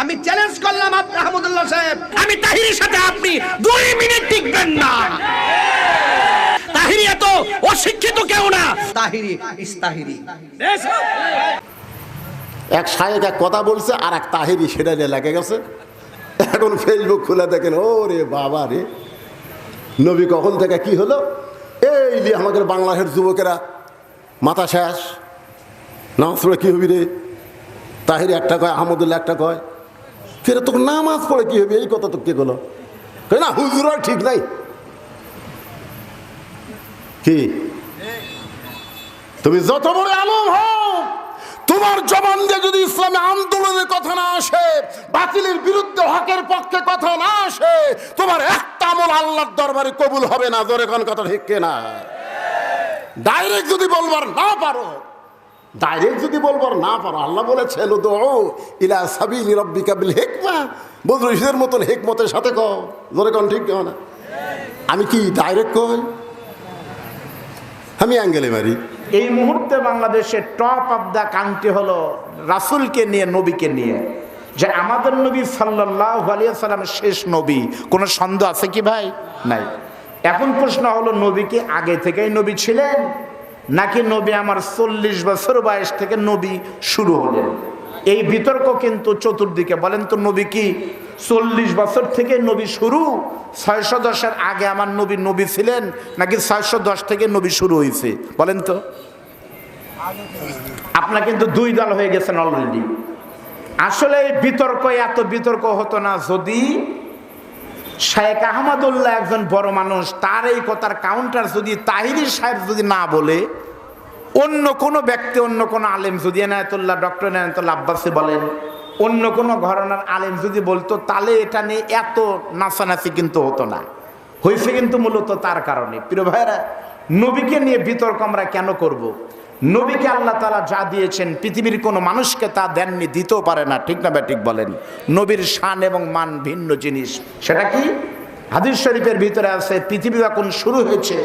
আমি চ্যালেঞ্জ করলাম আহমদুল্লাহ সাহেব, আমি তাহিরের সাথে আপনি 2 মিনিট টিকবেন না। তাহিরি এত অশিক্ষিত কেউ না, তাহিরি ইস্তাহিরি। এক শায়েক এক কথা বলছে আর এক তাহিরি সেটা নিয়ে লেগে গেছে। এখন ফেসবুক খুলে দেখেন, ও রে বাবা রে, নবী কখন থেকে কি হলো, এই যে আমাদের বাংলাদেশের যুবকেরা মাথা শেষ, নামাজ পড়ে কী হবি রে, তাহিরি একটা কয়, আহমদুল্লাহ একটা কয়, ফের তোকে নামাজ পড়ে কী হবি, এই কথা তো কে হলো, না হুজুর ঠিক নাই কি, তুমি যত বড় আলম হও, তোমার জবান দিয়ে যদি ইসলামে আন্দোলনের কথা না আসে, বাতিলের বিরুদ্ধে হকের পক্ষে কথা না আসে, তোমার একটা আমল আল্লাহর দরবারে কবুল হবে না। জোরে কোন কথা ঠিক না? ডাইরেক্ট যদি বলবার না পারো, আল্লাহ বলেছেন উদউ ইলা সাবিলি রাব্বিকা বিল হিকমা, বদরুশের মতন হিকমতের সাথে কও। জোরে কোন ঠিক না? আমি কি ডাইরেক্ট কই, আমি অ্যাঙ্গেলে মারি। এই মুহূর্তে বাংলাদেশের টপ অফ দ্য কান্ট্রি হলো রাসূলকে নিয়ে, নবীকে নিয়ে, যে আমাদের নবী সাল্লাল্লাহু আলাইহি সাল্লামের শেষ নবী। কোনো সন্দেহ আছে কি ভাই? নাই। এখন প্রশ্ন হলো, নবী কি আগে থেকেই নবী ছিলেন, নাকি নবী আমার 40 বছর বয়স থেকে নবী শুরু হলেন? এই বিতর্ক কিন্তু চতুর্দিকে। বলেন তো, নবী কি 40 বছর থেকে নবী শুরু, 610-এর আগে আমার নবী ছিলেন, নাকি 610 থেকে নবী শুরু হয়েছে? বলেন তো। আপনারা কিন্তু দুই দল হয়ে গেছেন অলরেডি। আসলে এই বিতর্ক এত বিতর্ক হতো না যদি শায়েখ আহমদুল্লাহ একজন বড় মানুষ, তার এই কথার কাউন্টার যদি তাহিরি সাহেব যদি না বলে, অন্য কোনো ব্যক্তি, অন্য কোনো আলেম যদি, এনায়েতুল্লাহ, ডক্টর এনায়েতুল্লাহ আব্বাসী বলেন, অন্য কোনো ঘরানার আলেম যদি বলতো, তাহলে এটা নিয়ে এত নাচানাচি কিন্তু হতো না। হয়েছে কিন্তু মূলত তার কারণে। প্রিয় ভাইরা, নবীকে নিয়ে বিতর্ক আমরা কেন করব? নবীকে আল্লাহ তাআলা যা দিয়েছেন পৃথিবীর কোনো মানুষকে তা দেননি, দিতেও পারে না। ঠিক না ঠিক বলেন? নবীর শান এবং মান ভিন্ন জিনিস। সেটা কি? হাদিস শরীফের ভিতরে আছে, পৃথিবী যখন শুরু হয়েছে,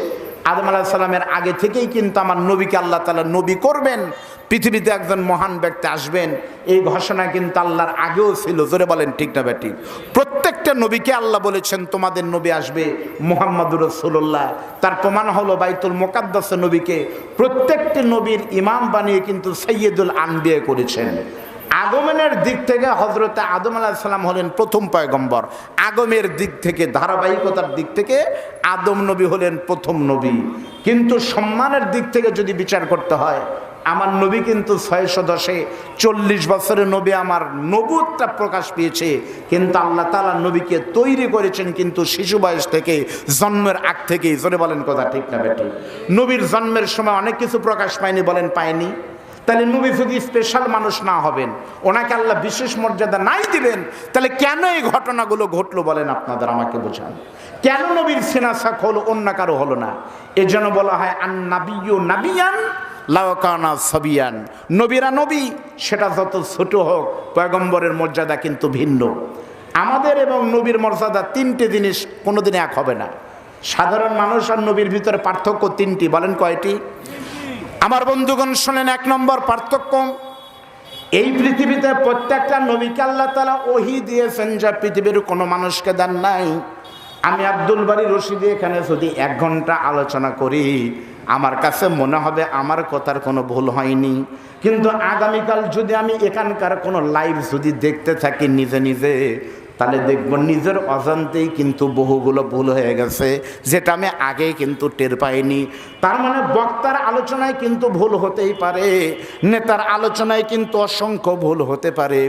আদম আলাইহিস সালামের আগে থেকেই কিন্তু আমার নবীকে আল্লাহ তাআলা নবী করবেন, পৃথিবীতে একজন মহান ব্যক্তি আসবেন, এই ঘোষণা কিন্তু আল্লাহর আগেও ছিল। জোরে বলেন ঠিক না ঠিক? প্রত্যেকটা নবীকে আল্লাহ বলেছেন তোমাদের নবী আসবে, মুহাম্মদুর রাসূলুল্লাহ। তার প্রমাণ হলো বাইতুল মুকাদ্দাসে নবীকে প্রত্যেকটি নবীর ইমাম বানিয়ে কিন্তু সাইয়্যিদুল আনবিয়া করেছেন। আগমনের দিক থেকে হযরতে আদম আলাইহিস সালাম হলেন প্রথম পয়গম্বর। আগমের দিক থেকে, ধারাবাহিকতার দিক থেকে আদম নবী হলেন প্রথম নবী। কিন্তু সম্মানের দিক থেকে যদি বিচার করতে হয়, আমার নবী কিন্তু 610-এ 40 বছরের নবী আমার নবুয়তটা প্রকাশ পেয়েছে, কিন্তু আল্লাহ তাআলা নবীকে তৈরি করেছেন কিন্তু শিশু বয়স থেকে, জন্মের আগ থেকেই। জোরে বলেন কথা ঠিক না বেটি? নবীর জন্মের সময় অনেক কিছু প্রকাশ পায়নি, বলেন পায়নি? তাহলে নবী যদি স্পেশাল মানুষ না হবেন, ওনাকে আল্লাহ বিশেষ মর্যাদা নাই দিবেন, তাহলে কেন এই ঘটনাগুলো ঘটলো বলেন? আপনাদের আমাকে বোঝান, কেন নবীর সিনা সাক হলো, অন্য কারো হলো না? এজন্য বলা হয় আন নাবিয়্যু নাবিয়ান লাউ কানা সাবিয়ান। নবীরা নবী, সেটা যত ছোট হোক, পয়গম্বরের মর্যাদা কিন্তু ভিন্ন। আমাদের এবং নবীর মর্যাদা 3টে জিনিস কোনোদিন এক হবে না। সাধারণ মানুষ আর নবীর ভিতরে পার্থক্য 3টি। বলেন কয়টি? আমার বন্ধুগণ শোনেন, 1 নম্বর পার্থক্য, এই পৃথিবীতে প্রত্যেকটা নবীকে আল্লাহ তাআলা ওহী দিয়েছেন, যা পৃথিবীর কোনো মানুষকে দেন নাই। আমি আব্দুল বারী রশিদি এখানে যদি 1 ঘন্টা আলোচনা করি, আমার কাছে মনে হবে আমার কথার কোনো ভুল হয়নি। কিন্তু আগামীকাল যদি আমি এখানকার কোনো লাইভ যদি দেখতে থাকি নিজে নিজে, তাহলে দেখব নিজের অজান্তেই কিন্তু বহুগুলো ভুল হয়ে গেছে, যেটা আমি আগে কিন্তু টের পাইনি। তার মানে বক্তার আলোচনায় কিন্তু ভুল হতেই পারে, নেতার আলোচনায় কিন্তু অসংখ্য ভুল হতে পারে।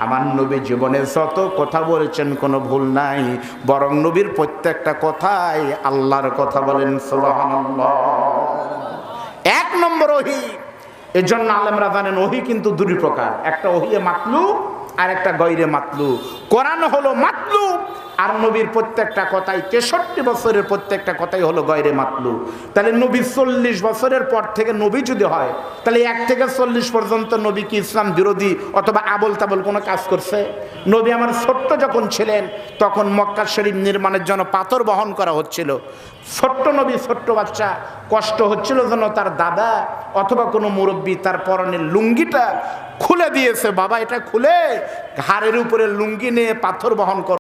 আমার নবী জীবনে যত কথা বলেছেন কোনো ভুল নাই, বরং নবীর প্রত্যেকটা কথাই আল্লাহর কথা। বলেন সুবহানাল্লাহ। 1 নম্বর ওহী। এর জন্য আলেমরা জানেন ওহী কিন্তু 2 প্রকার, একটা ওহী মাতলু আর একটা গয়রে মাতলু। কোরআন হলো মাতলু, আর নবীর প্রত্যেকটা কথাই, 63 বছরের প্রত্যেকটা কথাই হলো গয়রে মাতলু। তাহলে নবী 40 বছরের পর থেকে নবী যদি হয়, তাহলে 1 থেকে 40 পর্যন্ত নবী কি ইসলাম বিরোধী অথবা আবল তাবল কোনো কাজ করছে? নবী আমার ছোট্ট যখন ছিলেন, তখন মক্কা শরীফ নির্মাণের জন্য পাথর বহন করা হচ্ছিল। ছোট্ট নবী, ছোট্ট বাচ্চা, কষ্ট হচ্ছিল যেন তার দাদা অথবা কোনো মুরব্বী তার পরনের লুঙ্গিটা খুলে দিয়েছে, বাবা এটা খুলে ঘাড়ের উপরে লুঙ্গি নিয়ে পাথর বহন করো।